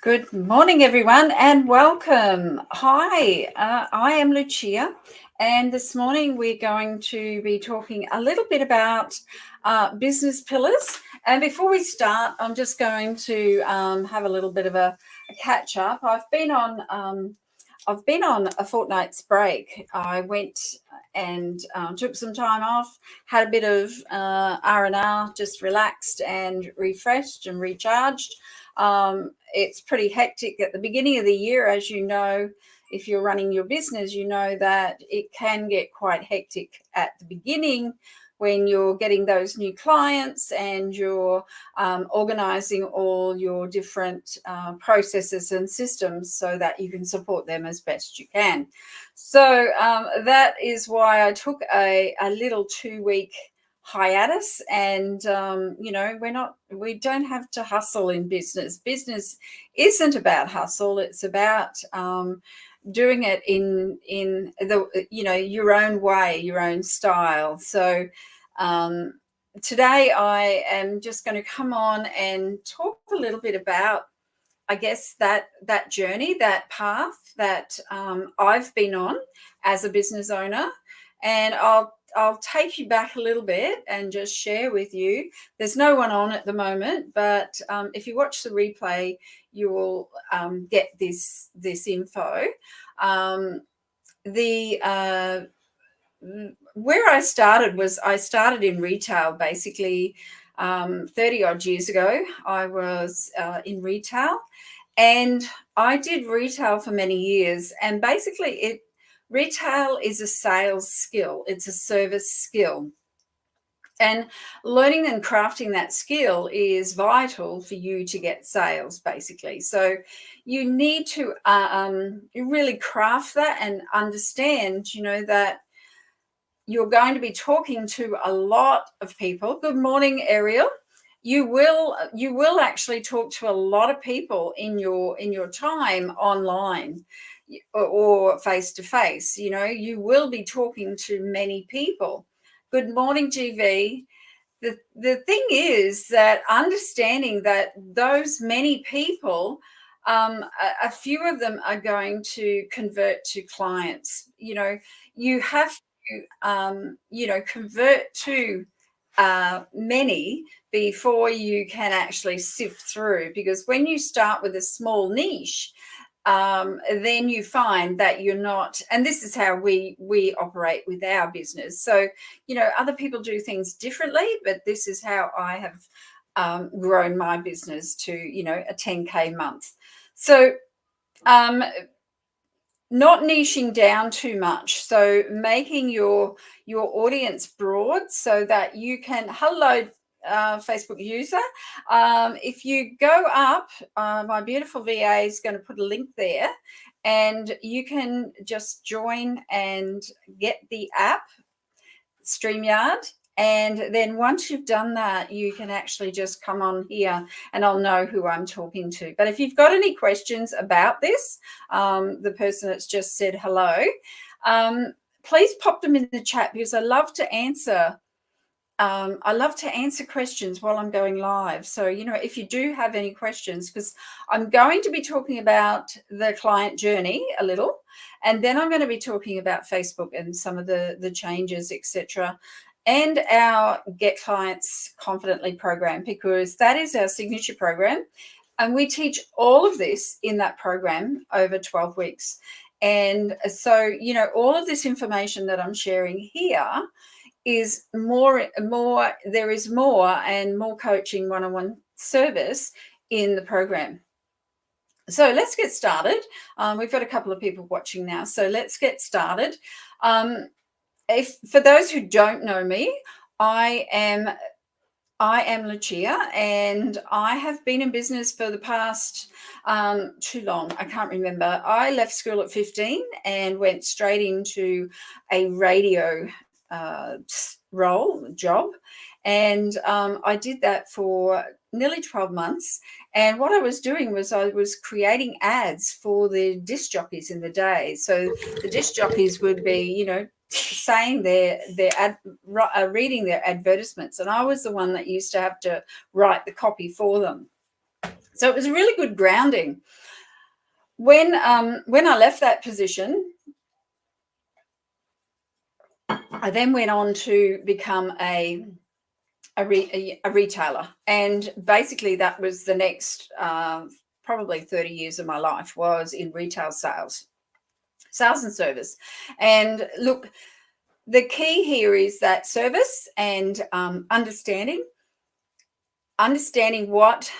Good morning, everyone, and welcome. Hi, I am Lucia, and this morning we're going to be talking a little bit about business pillars. And before we start, I'm just going to have a little bit of a catch up. I've been on a fortnight's break. I went and took some time off, had a bit of R&R, just relaxed and refreshed and recharged. It's pretty hectic at the beginning of the year, as you know. If you're running your business, you know that it can get quite hectic at the beginning when you're getting those new clients and you're organizing all your different processes and systems so that you can support them as best you can. So that is why I took a little 2 week hiatus. And we don't have to hustle in business isn't about hustle. It's about doing it in the your own way, your own style. So um, today I am just going to come on and talk a little bit about, I guess, that journey, that path that I've been on as a business owner. And I'll take you back a little bit and just share with you. There's no one on at the moment, but if you watch the replay, you will get this info. The Where I started in retail, basically 30 odd years ago. I was in retail, and I did retail for many years. And basically, retail is a sales skill. It's a service skill. And learning and crafting that skill is vital for you to get sales, basically. So you need to really craft that and understand, that you're going to be talking to a lot of people. Good morning, Ariel. You will actually talk to a lot of people in your time online or face to face. You will be talking to many people. Good morning, GV. The thing is that understanding that those many people, a few of them are going to convert to clients. You have convert to many before you can actually sift through. Because when you start with a small niche, then you find that you're not, and this is how we operate with our business. So, other people do things differently, but this is how I have grown my business to, a 10K month. So, not niching down too much. So making your audience broad so that you can, hello, Facebook user. If you go up, my beautiful VA is going to put a link there, and you can just join and get the app, StreamYard. And then once you've done that, you can actually just come on here and I'll know who I'm talking to. But if you've got any questions about this, the person that's just said hello, please pop them in the chat, because I love to answer. I love to answer questions while I'm going live. So, if you do have any questions, because I'm going to be talking about the client journey a little, and then I'm going to be talking about Facebook and some of the changes, etc., and our Get Clients Confidently program, because that is our signature program. And we teach all of this in that program over 12 weeks. And so, all of this information that I'm sharing here is more, there is more and more coaching, one-on-one service in the program. So let's get started. We've got a couple of people watching now, so let's get started. For those who don't know me, I am Lucia, and I have been in business for the past too long. I can't remember. I left school at 15 and went straight into a radio job, and I did that for nearly 12 months. And what I was doing was I was creating ads for the disc jockeys in the day. So the disc jockeys would be, saying reading their advertisements, and I was the one that used to have to write the copy for them. So it was a really good grounding. When I left that position, I then went on to become a retailer, and basically that was the next probably 30 years of my life was in retail sales and service. And look, the key here is that service and understanding what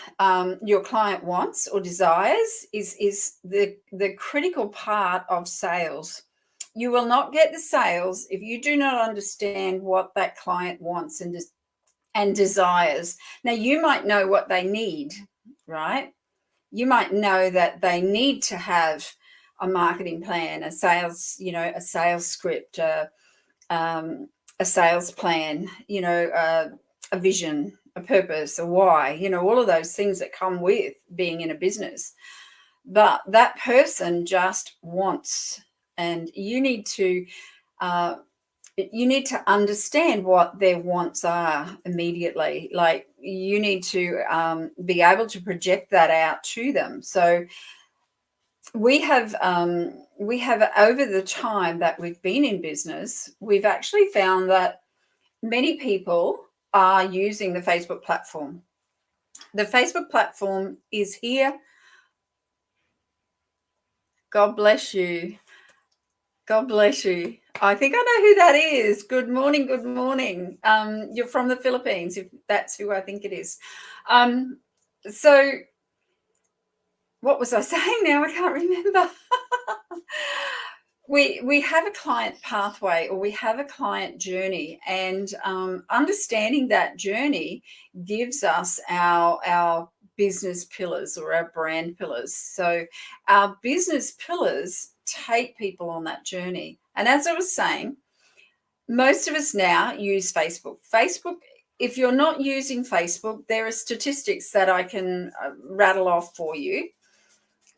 your client wants or desires is the critical part of sales. You will not get the sales if you do not understand what that client wants and desires. Now, you might know what they need, right? You might know that they need to have a marketing plan, a sales, a sales script, a sales plan, a vision, a purpose, a why, all of those things that come with being in a business. But that person just wants, and you need to understand what their wants are immediately. Like, you need to be able to project that out to them. So we have over the time that we've been in business, we've actually found that many people are using the Facebook platform. The Facebook platform is here. God bless you. God bless you. I think I know who that is. Good morning. Good morning. You're from the Philippines, if that's who I think it is. So what was I saying now? I can't remember. We have a client pathway, or we have a client journey, and understanding that journey gives us our business pillars or our brand pillars. So our business pillars take people on that journey. And as I was saying, most of us now use Facebook. If you're not using Facebook, there are statistics that I can rattle off for you.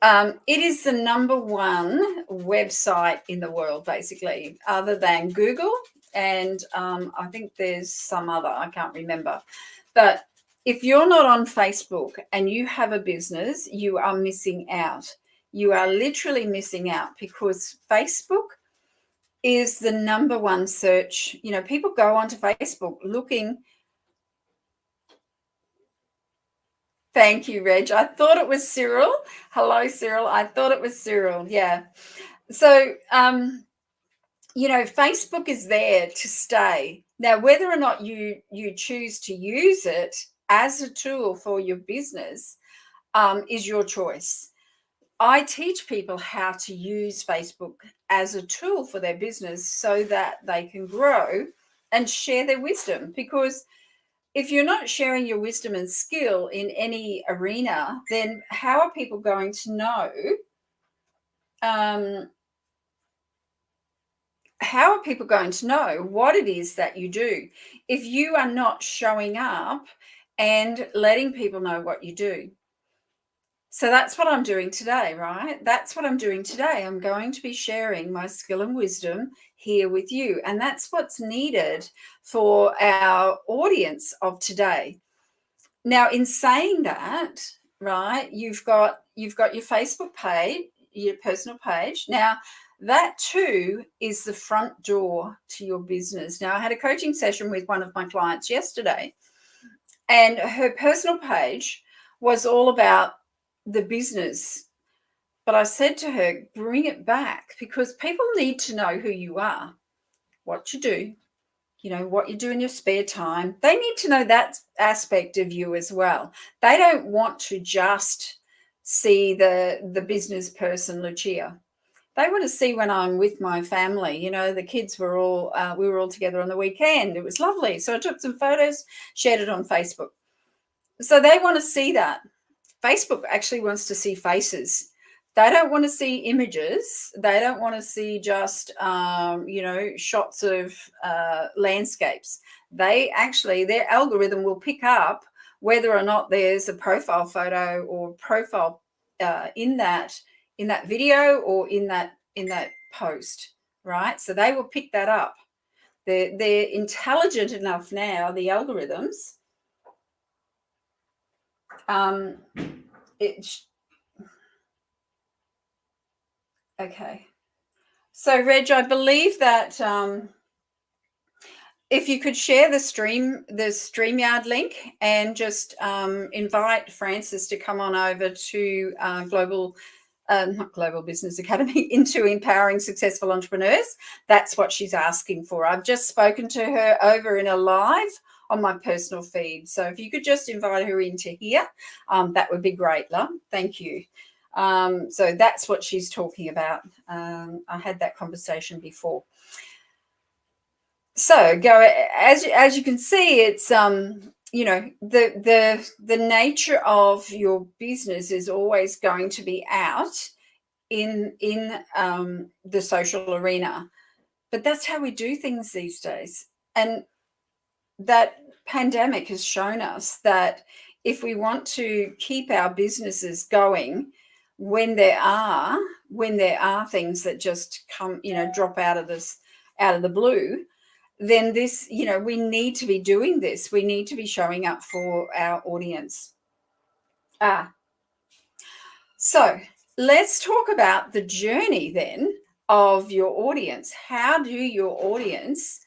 It is the number one website in the world, basically, other than Google. And I think there's some other, I can't remember. But if you're not on Facebook and you have a business, you are missing out. You are literally missing out, because Facebook is the number one search. People go onto Facebook looking. Thank you, Reg. I thought it was Cyril. Hello, Cyril. I thought it was Cyril. Yeah. So, Facebook is there to stay. Now, whether or not you choose to use it as a tool for your business is your choice. I teach people how to use Facebook as a tool for their business so that they can grow and share their wisdom, because if you're not sharing your wisdom and skill in any arena, then how are people going to know? How are people going to know what it is that you do if you are not showing up and letting people know what you do? So that's what I'm doing today, right? That's what I'm doing today. I'm going to be sharing my skill and wisdom here with you. And that's what's needed for our audience of today. Now, in saying that, right, you've got your Facebook page, your personal page. Now, that too is the front door to your business. Now, I had a coaching session with one of my clients yesterday, and her personal page was all about the business. But I said to her, bring it back, because people need to know who you are, what you do, what you do in your spare time. They need to know that aspect of you as well. They don't want to just see the business person, Lucia. They want to see when I'm with my family. The kids were all, we were all together on the weekend. It was lovely. So I took some photos, shared it on Facebook. So they want to see that. Facebook actually wants to see faces. They don't want to see images. They don't want to see just, shots of landscapes. Their algorithm will pick up whether or not there's a profile photo or profile in that video or in that post, right? So they will pick that up. They're intelligent enough now, the algorithms, Okay. So, Reg, I believe that if you could share the StreamYard link and just invite Frances to come on over to not Global Business Academy, into Empowering Successful Entrepreneurs. That's what she's asking for. I've just spoken to her over in a live on my personal feed. So if you could just invite her into here, that would be great, love. Thank you. So that's what she's talking about. I had that conversation before. So go as you can see, it's the nature of your business is always going to be out in the social arena, but that's how we do things these days. And that pandemic has shown us that if we want to keep our businesses going, when there are things that just come, drop out of the blue, then this, we need to be doing this. We need to be showing up for our audience. So let's talk about the journey then of your audience. How does your audience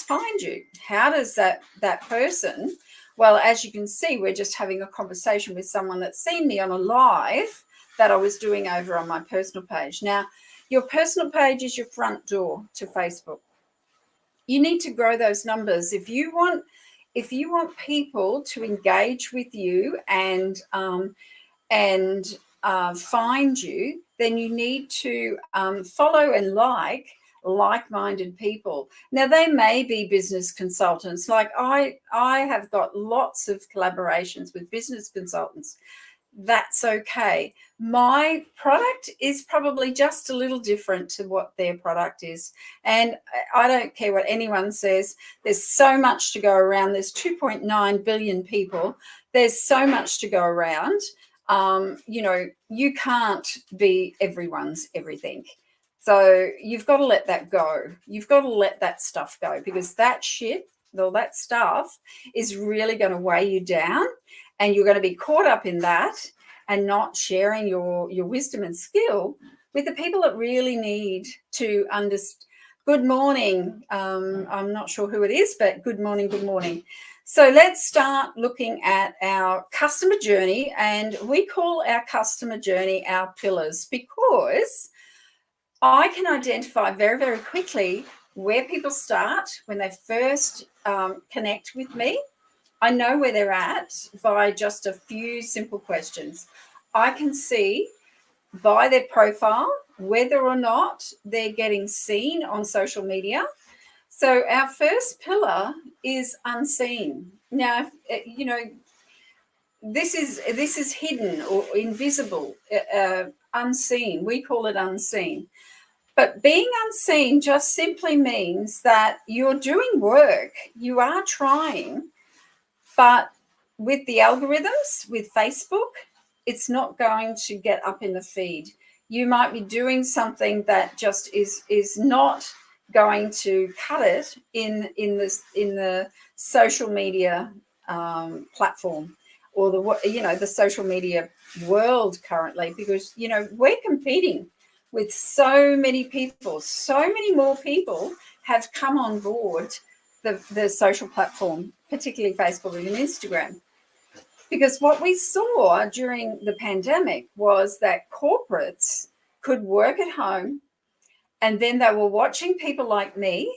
find you? How does that person, well, as you can see, we're just having a conversation with someone that's seen me on a live that I was doing over on my personal page. Now, your personal page is your front door to Facebook. You need to grow those numbers. If you want people to engage with you and find you, then you need to follow and like-minded people. Now, they may be business consultants. Like I have got lots of collaborations with business consultants. That's okay. My product is probably just a little different to what their product is. And I don't care what anyone says. There's so much to go around. There's 2.9 billion people. There's so much to go around. You can't be everyone's everything. So you've got to let that go. You've got to let that stuff go, because that stuff is really going to weigh you down, and you're going to be caught up in that and not sharing your wisdom and skill with the people that really need to understand. Good morning. I'm not sure who it is, but good morning, good morning. So let's start looking at our customer journey, and we call our customer journey our pillars, because I can identify very, very quickly where people start when they first connect with me. I know where they're at by just a few simple questions. I can see by their profile whether or not they're getting seen on social media. So our first pillar is unseen. Now, this is hidden or invisible, unseen. We call it unseen. But being unseen just simply means that you're doing work, you are trying, but with the algorithms, with Facebook, it's not going to get up in the feed. You might be doing something that just is not going to cut it in the social media platform, or the social media world currently, because we're competing with so many people. So many more people have come on board the social platform, particularly Facebook and Instagram. Because what we saw during the pandemic was that corporates could work at home, and then they were watching people like me,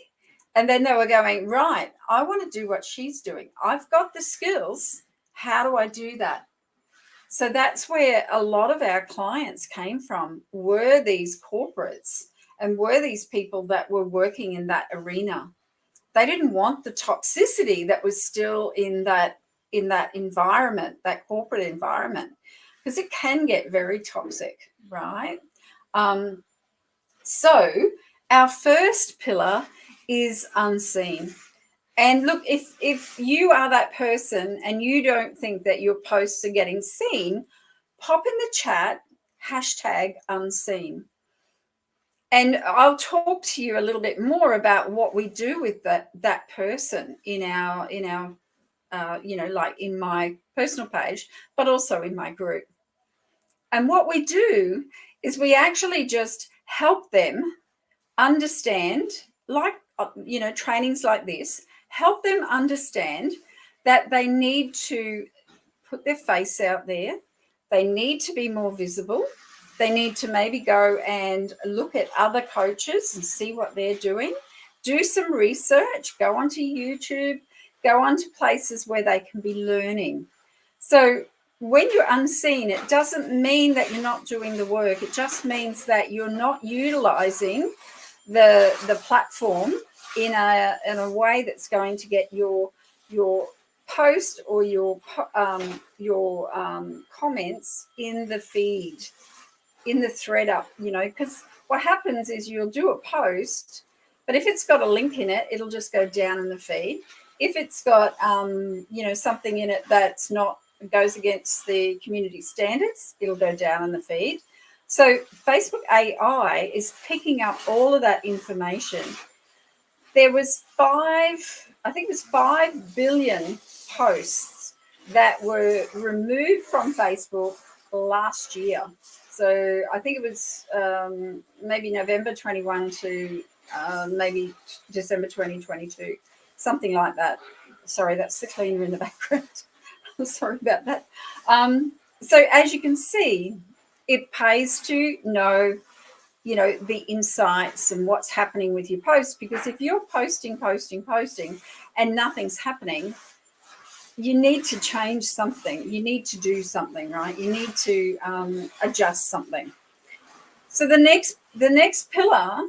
and then they were going, right, I want to do what she's doing. I've got the skills. How do I do that? So that's where a lot of our clients came from, were these corporates, and were these people that were working in that arena. They didn't want the toxicity that was still in that environment, that corporate environment, because it can get very toxic, right? So our first pillar is unseen. And look, if you are that person and you don't think that your posts are getting seen, pop in the chat #unseen. And I'll talk to you a little bit more about what we do with that person in our like in my personal page, but also in my group. And what we do is we actually just help them understand, like, trainings like this, help them understand that they need to put their face out there. They need to be more visible. They need to maybe go and look at other coaches and see what they're doing. Do some research, go onto YouTube, go onto places where they can be learning. So when you're unseen, it doesn't mean that you're not doing the work. It just means that you're not utilizing the platform in a way that's going to get your post or your comments in the feed, in the thread up, because what happens is you'll do a post, but if it's got a link in it, it'll just go down in the feed. If it's got something in it that's not goes against the community standards, it'll go down in the feed. So Facebook AI is picking up all of that information. There was 5 billion posts that were removed from Facebook last year. So I think it was maybe November 21 to maybe December 2022, something like that. Sorry, that's the cleaner in the background. I'm sorry about that. So as you can see, it pays to know, the insights and what's happening with your posts, because if you're posting and nothing's happening, you need to change something. You need to do something, right? You need to adjust something. So the next pillar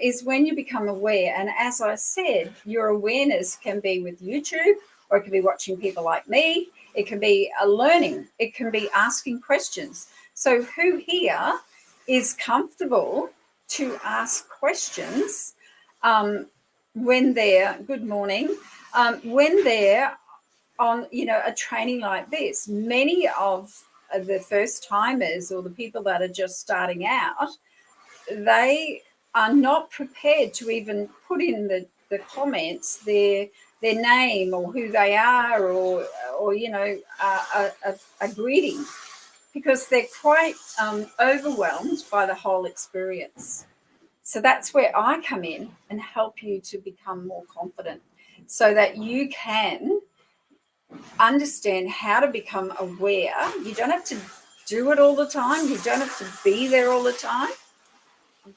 is when you become aware. And as I said, your awareness can be with YouTube, or it can be watching people like me. It can be learning. It can be asking questions. So who here is comfortable to ask questions when they're, good morning, when they're on, a training like this? Many of the first timers or the people that are just starting out, they are not prepared to even put in the comments their name or who they are, or a greeting, because they're quite overwhelmed by the whole experience. So that's where I come in and help you to become more confident, so that you can understand how to become aware. You don't have to do it all the time. You don't have to be there all the time,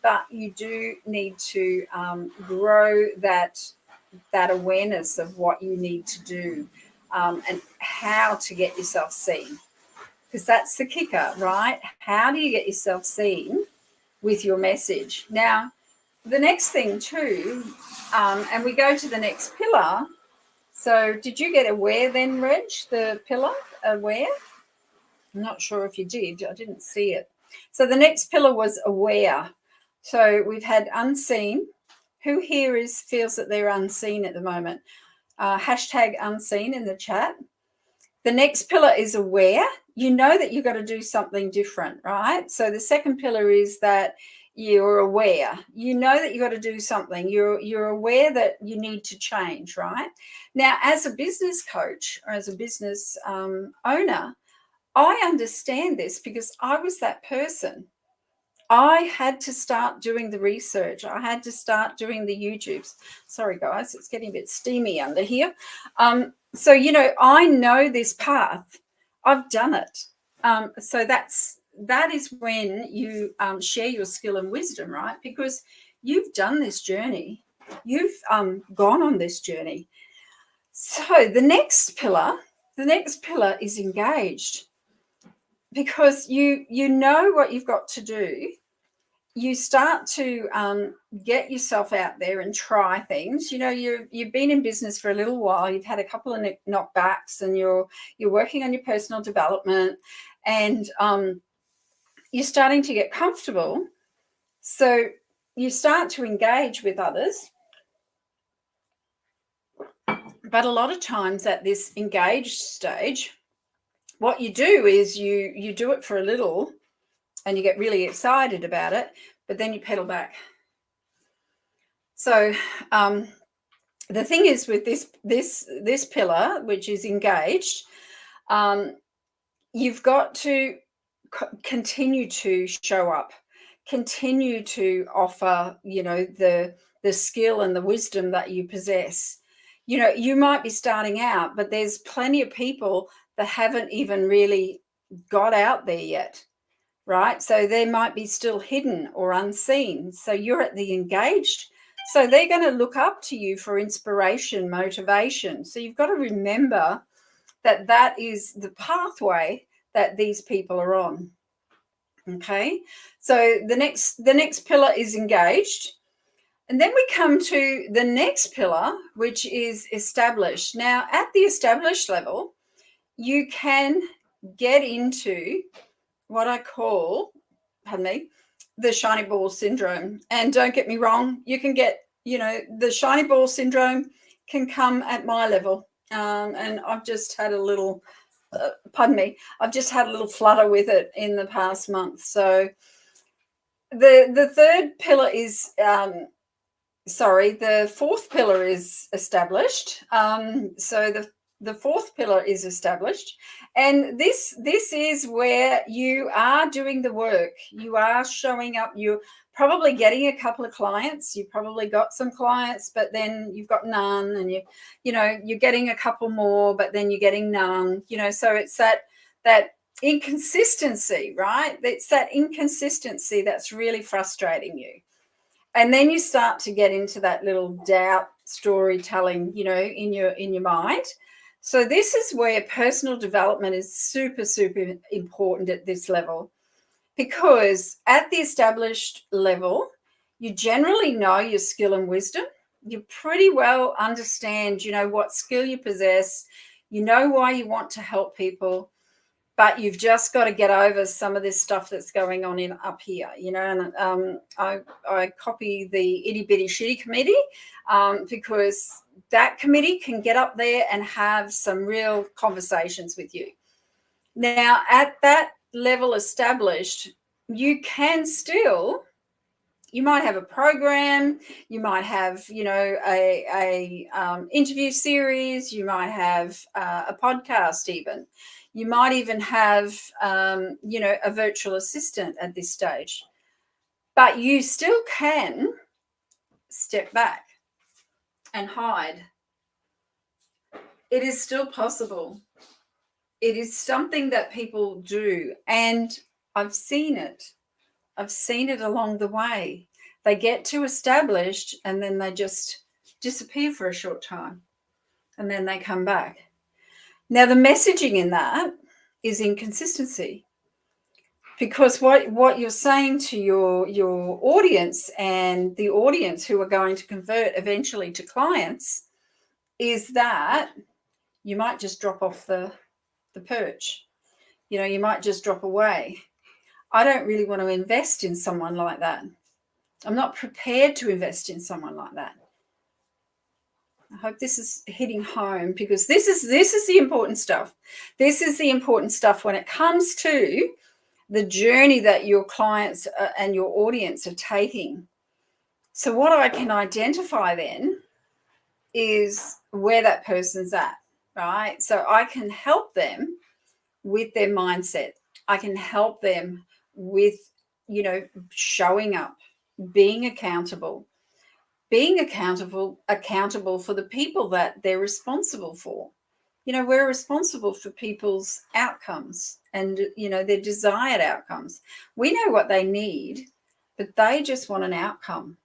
but you do need to grow that awareness of what you need to do and how to get yourself seen, because that's the kicker, right? How do you get yourself seen with your message? Now, the next thing too, and we go to the next pillar. So did you get aware then, Reg, the pillar, aware? I'm not sure if you did. I didn't see it. So the next pillar was aware. So we've had unseen. Who here feels that they're unseen at the moment? Hashtag unseen in the chat. The next pillar is aware. You know that you've got to do something different, right? So the second pillar is that you're aware. You know that you've got to do something. You're aware that you need to change, right? Now, as a business coach or as a business owner, I understand this because I was that person. I had to start doing the research. I had to start doing the YouTubes. Sorry, guys, it's getting a bit steamy under here. So, I know this path. I've done it. So that is when you share your skill and wisdom, right? Because you've done this journey. You've gone on this journey. So the next pillar is engaged, because you know what you've got to do. You start to get yourself out there and try things. You've been in business for a little while. You've had a couple of knockbacks, and you're working on your personal development, and you're starting to get comfortable. So you start to engage with others. But a lot of times at this engaged stage, what you do is you do it for a little, and you get really excited about it, but then you pedal back. So the thing is with this pillar, which is engaged, you've got to continue to show up, continue to offer, the skill and the wisdom that you possess. You might be starting out, but there's plenty of people that haven't even really got out there yet, right? So they might be still hidden or unseen. So you're at the engaged. So they're going to look up to you for inspiration, motivation. So you've got to remember that that is the pathway that these people are on. Okay, so the next pillar is engaged. And then we come to the next pillar, which is established. Now, at the established level, you can get into what I call, the shiny ball syndrome. And don't get me wrong, you can get, the shiny ball syndrome can come at my level. And I've just had a little, I've just had a little flutter with it in the past month. So the third pillar is, the fourth pillar is established. So the fourth pillar is established, and this is where you are doing the work. You are showing up. You're probably getting a couple of clients. You probably got some clients, but then you've got none, and you're getting a couple more, but then you're getting none. So it's that inconsistency, right? It's that inconsistency that's really frustrating you. And then you start to get into that little doubt storytelling, in your mind. So this is where personal development is super, super important at this level, because at the established level, you generally know your skill and wisdom. You pretty well understand, what skill you possess. You know why you want to help people. But you've just got to get over some of this stuff that's going on up here, and I copy the Itty Bitty Shitty Committee, because that committee can get up there and have some real conversations with you. Now, at that level established, you might have a program, you might have, a interview series, you might have a podcast even. You might even have, a virtual assistant at this stage. But you still can step back and hide. It is still possible. It is something that people do. And I've seen it. I've seen it along the way. They get too established and then they just disappear for a short time. And then they come back. Now, the messaging in that is inconsistency, because what you're saying to your audience and the audience who are going to convert eventually to clients is that you might just drop off the perch. You might just drop away. I don't really want to invest in someone like that. I'm not prepared to invest in someone like that. I hope this is hitting home, because this is the important stuff. This is the important stuff when it comes to the journey that your clients and your audience are taking. So what I can identify then is where that person's at, right? So I can help them with their mindset. I can help them with, showing up, being accountable for the people that they're responsible for. We're responsible for people's outcomes and, their desired outcomes. We know what they need, but they just want an outcome.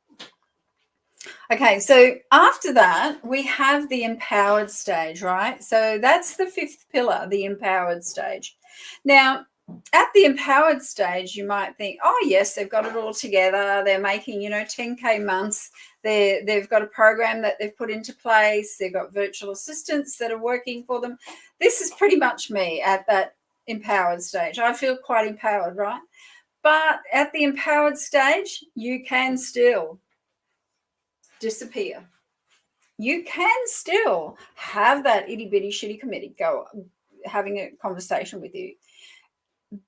Okay, so after that, we have the empowered stage, right? So that's the fifth pillar, the empowered stage. Now, at the empowered stage, you might think, oh, yes, they've got it all together. They're making, 10K months. They've got a program that they've put into place. They've got virtual assistants that are working for them. This is pretty much me at that empowered stage. I feel quite empowered, right? But at the empowered stage, you can still disappear. You can still have that itty bitty shitty committee go having a conversation with you.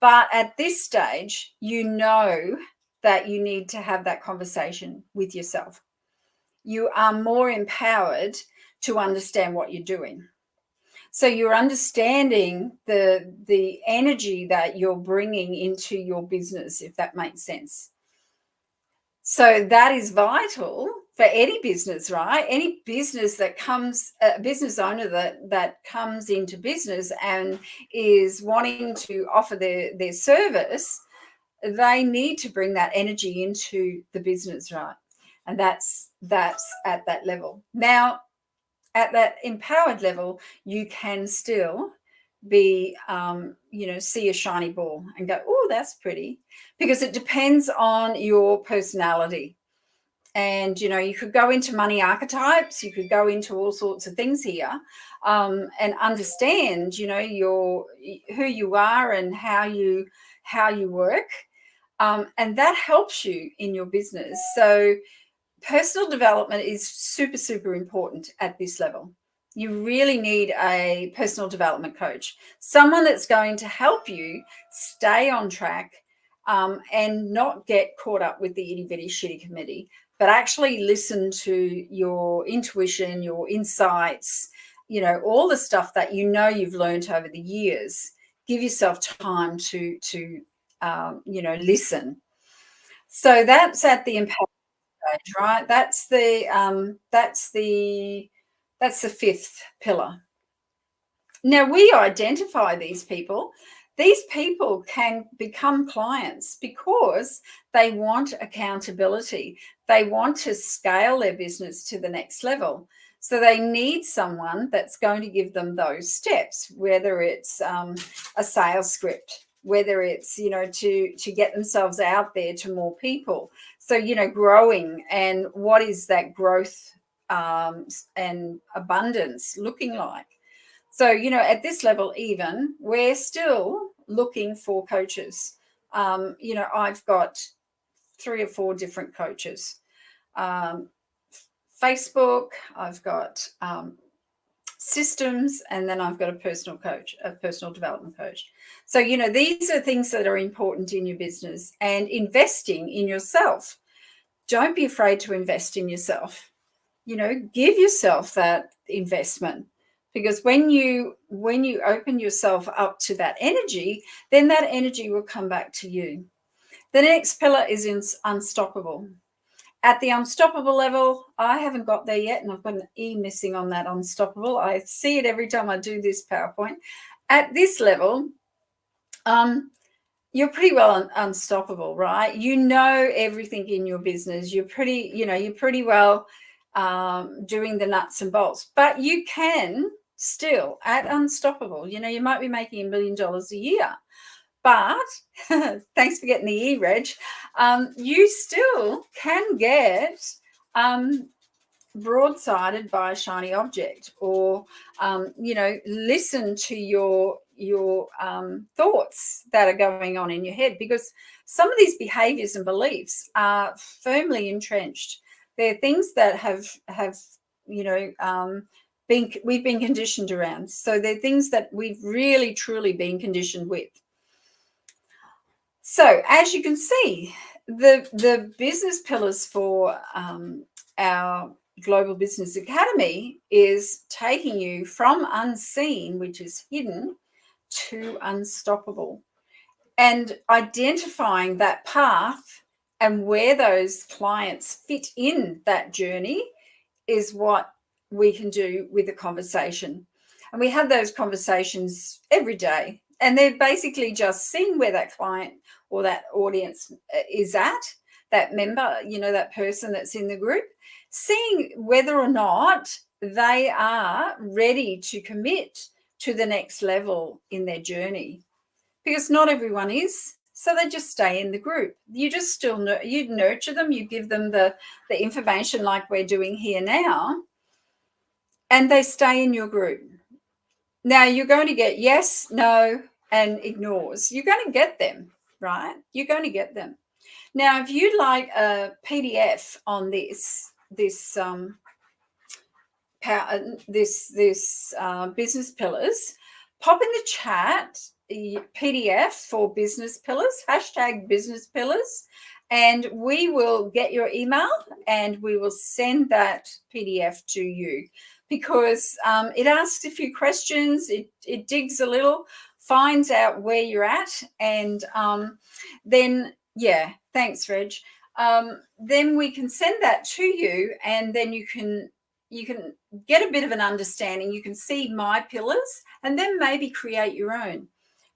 But at this stage, you know that you need to have that conversation with yourself. you are more empowered to understand what you're doing. So you're understanding the energy that you're bringing into your business, if that makes sense. So that is vital for any business, right? Any business that comes, a business owner that comes into business and is wanting to offer their service, they need to bring that energy into the business, right? And that's at that level. Now, at that empowered level, you can still be, see a shiny ball and go, oh, that's pretty, because it depends on your personality. And, you could go into money archetypes, you could go into all sorts of things here, and understand, who you are and how you work. And that helps you in your business. So personal development is super, super important at this level. You really need a personal development coach, someone that's going to help you stay on track, and not get caught up with the itty bitty shitty committee, but actually listen to your intuition, your insights, all the stuff that you've learned over the years. Give yourself time to listen. So that's at the empowerment stage, right? That's the fifth pillar. Now, we identify these people. These people can become clients because they want accountability. They want to scale their business to the next level. So they need someone that's going to give them those steps, whether it's a sales script, whether it's, to get themselves out there to more people. So, growing, and what is that growth and abundance looking like? So, at this level, even, we're still looking for coaches. I've got 3 or 4 different coaches. Facebook, I've got systems, and then I've got a personal development coach. So, these are things that are important in your business, and investing in yourself. Don't be afraid to invest in yourself. Give yourself that investment, because when you open yourself up to that energy, then that energy will come back to you. The next pillar is unstoppable. At the unstoppable level, I haven't got there yet, and I've got an E missing on that unstoppable. I see it every time I do this PowerPoint. At this level, you're pretty well unstoppable, right? You know everything in your business. You're pretty well doing the nuts and bolts, but you can still, at unstoppable, you might be making $1 million a year, but thanks for getting the E, Reg. You still can get broadsided by a shiny object, or listen to your thoughts that are going on in your head, because some of these behaviors and beliefs are firmly entrenched. They're things that we've been conditioned around. So they're things that we've really truly been conditioned with. So as you can see, the business pillars for our Global Business Academy is taking you from unseen, which is hidden, to unstoppable, and identifying that path and where those clients fit in that journey is what we can do with a conversation. And we have those conversations every day, and they're basically just seeing where that client or that audience is at, that member, that person that's in the group, seeing whether or not they are ready to commit to the next level in their journey, because not everyone is. So they just stay in the group. You just still you nurture them, you give them the information like we're doing here now, and they stay in your group. Now you're going to get yes, no, and ignores. You're going to get them, right? You're going to get them. Now, if you'd like a PDF on this business pillars, pop in the chat PDF for business pillars, #business pillars, and we will get your email and we will send that PDF to you, because it asks a few questions, it digs a little, finds out where you're at, and then, yeah, thanks, Reg. Then we can send that to you, and then you can get a bit of an understanding. You can see my pillars, and then maybe create your own.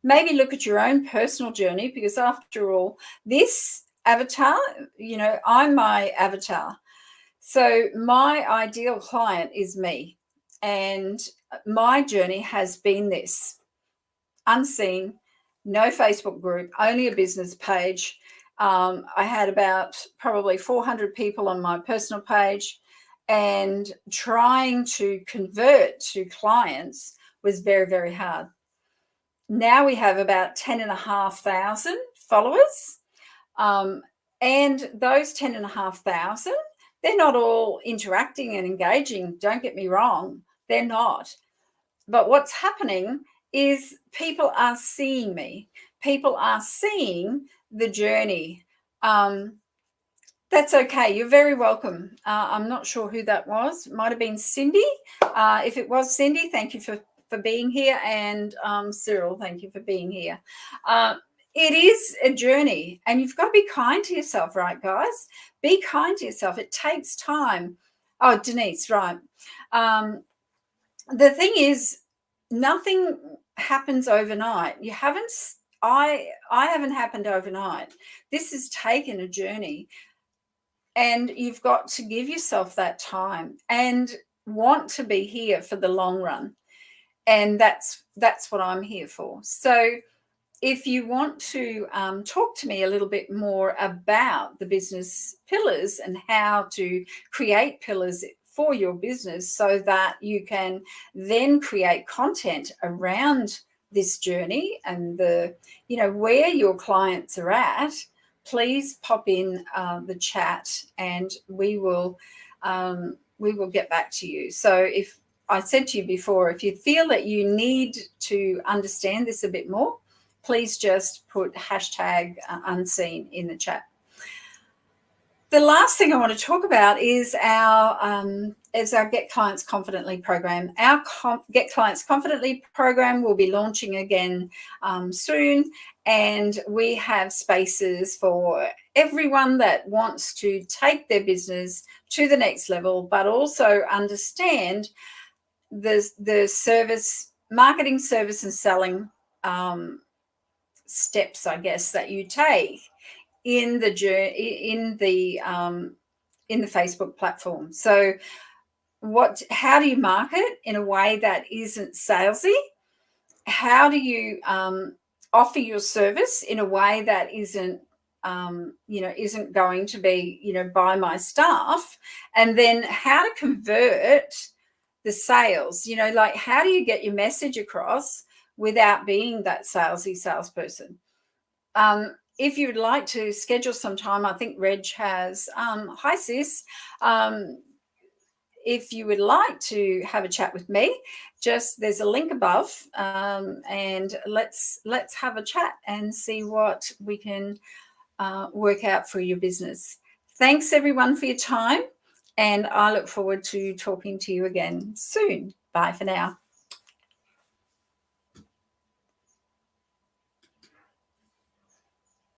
Maybe look at your own personal journey, because after all, this avatar, I'm my avatar. So my ideal client is me, and my journey has been this: unseen, no Facebook group, only a business page. I had about probably 400 people on my personal page, and trying to convert to clients was very, very hard. Now we have about 10,500 followers. And those 10,500, they're not all interacting and engaging. Don't get me wrong, they're not. But what's happening is people are seeing me. People are seeing the journey. That's okay. You're very welcome. I'm not sure who that was. It might have been Cindy. If it was Cindy, thank you for being here. And Cyril, thank you for being here. It is a journey, and you've got to be kind to yourself, right, guys? Be kind to yourself. It takes time. Oh, Denise, right. The thing is, nothing happens overnight. I haven't happened overnight. This has taken a journey, and you've got to give yourself that time and want to be here for the long run. And that's what I'm here for. So if you want to talk to me a little bit more about the business pillars and how to create pillars for your business so that you can then create content around this journey and where your clients are at, please pop in the chat, and we will get back to you. So if I said to you before, if you feel that you need to understand this a bit more, please just put hashtag unseen in the chat. The last thing I want to talk about is our Get Clients Confidently program. Our Get Clients Confidently program will be launching again soon, and we have spaces for everyone that wants to take their business to the next level, but also understand the service, marketing, service, and selling steps, I guess, that you take in the Facebook platform. So how do you market in a way that isn't salesy? How do you offer your service in a way that isn't going to be, buy my stuff? And then how to convert the sales, like how do you get your message across without being that salesy salesperson? If you would like to schedule some time, I think Reg has, hi sis, if you would like to have a chat with me, there's a link above, and let's have a chat and see what we can work out for your business. Thanks everyone for your time, and I look forward to talking to you again soon. Bye for now.